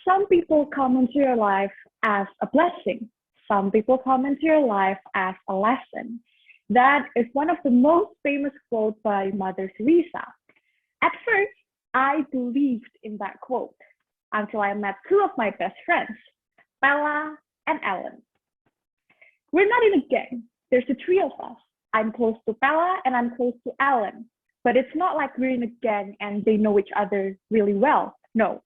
Some people come into your life as a blessing. Some people come into your life as a lesson. That is one of the most famous quotes by Mother Teresa. At first, I believed in that quote until I met two of my best friends, Bella and Ellen. We're not in a gang. There's the three of us. I'm close to Bella and I'm close to Ellen. But it's not like we're in a gang and they know each other really well. No.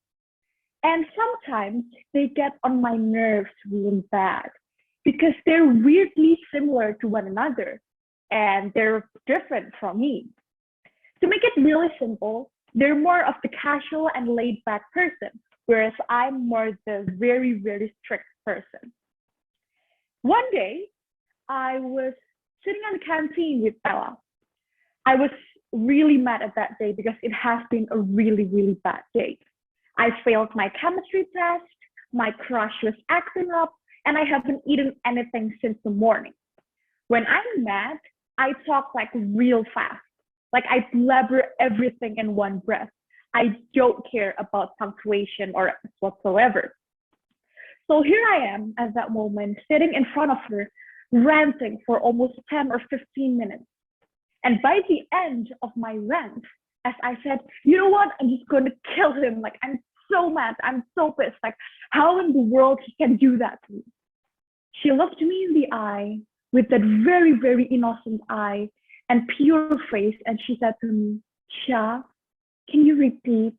And sometimes they get on my nerves really bad because they're weirdly similar to one another and they're different from me. To make it really simple, they're more of the casual and laid back person, whereas I'm more the very, very strict person. One day, I was sitting in the canteen with Bella. I was really mad at that day because it has been a really, really bad day. I failed my chemistry test, my crush was acting up, and I haven't eaten anything since the morning. When I'm mad, I talk like real fast. Like I blabber everything in one breath. I don't care about punctuation or whatsoever. So here I am at that moment, sitting in front of her, ranting for almost 10 or 15 minutes. And by the end of my rant, as I said, you know what, I'm just going to kill him. Like, I'm so mad. I'm so pissed. Like, how in the world he can do that to me? She looked me in the eye with that very, very innocent eye and pure face. And she said to me, Sha, can you repeat?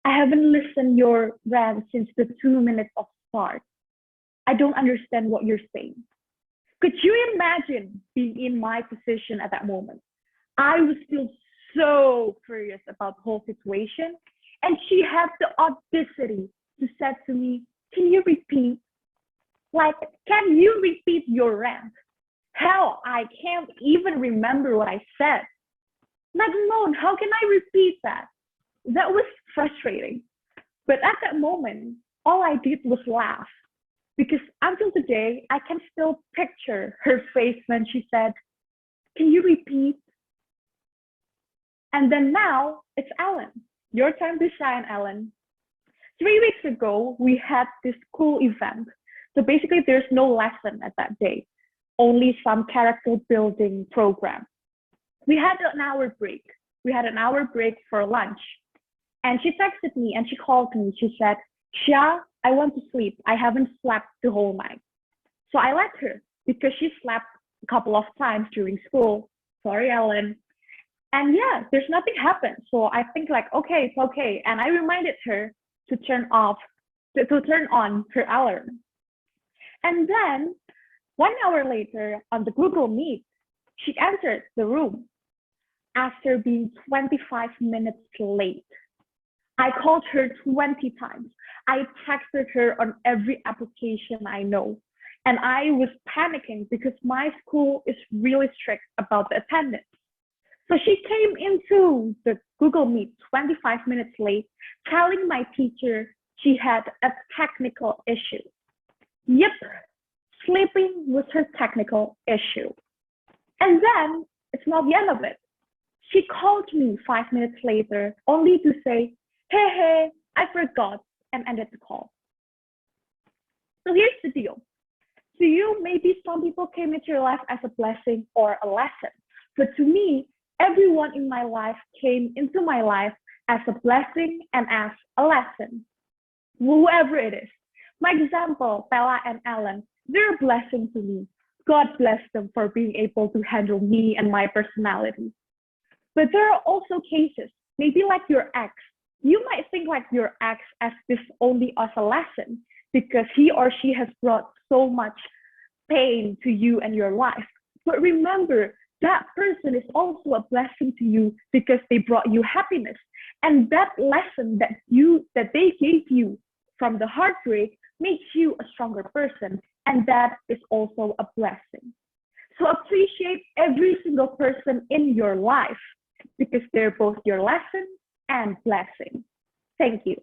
I haven't listened your rant since the 2 minutes of start. I don't understand what you're saying. Could you imagine being in my position at that moment? I was still so furious about the whole situation. And she had the audacity to say to me, can you repeat? Like, can you repeat your rant? Hell, I can't even remember what I said. Let alone, how can I repeat that? That was frustrating. But at that moment, all I did was laugh. Because until today, I can still picture her face when she said, can you repeat? And then now, it's Ellen. Your time to shine, Ellen. 3 weeks ago, we had this cool event. So basically, there's no lesson at that day, only some character building program. We had an hour break. We had an hour break for lunch. And she texted me and she called me. She said, Shia, I want to sleep. I haven't slept the whole night. So I let her because she slept a couple of times during school. Sorry, Ellen. And yeah, there's nothing happened. So I think like, okay, it's okay. And I reminded her to turn on her alarm. And then 1 hour later on the Google Meet, she entered the room after being 25 minutes late. I called her 20 times. I texted her on every application I know. And I was panicking because my school is really strict about the attendance. So she came into the Google Meet 25 minutes late, telling my teacher she had a technical issue. Yep, sleeping was her technical issue. And then it's not the end of it. She called me 5 minutes later, only to say, hey, I forgot, and ended the call. So here's the deal. To you, maybe some people came into your life as a blessing or a lesson. But to me, everyone in my life came into my life as a blessing and as a lesson, whoever it is. My example, Bella and Ellen, they're a blessing to me. God bless them for being able to handle me and my personality. But there are also cases, maybe like your ex. You might think like your ex as this only as a lesson because he or she has brought so much pain to you and your life. But remember, that person is also a blessing to you because they brought you happiness. And that lesson that they gave you from the heartbreak makes you a stronger person. And that is also a blessing. So appreciate every single person in your life because they're both your lesson and blessing. Thank you.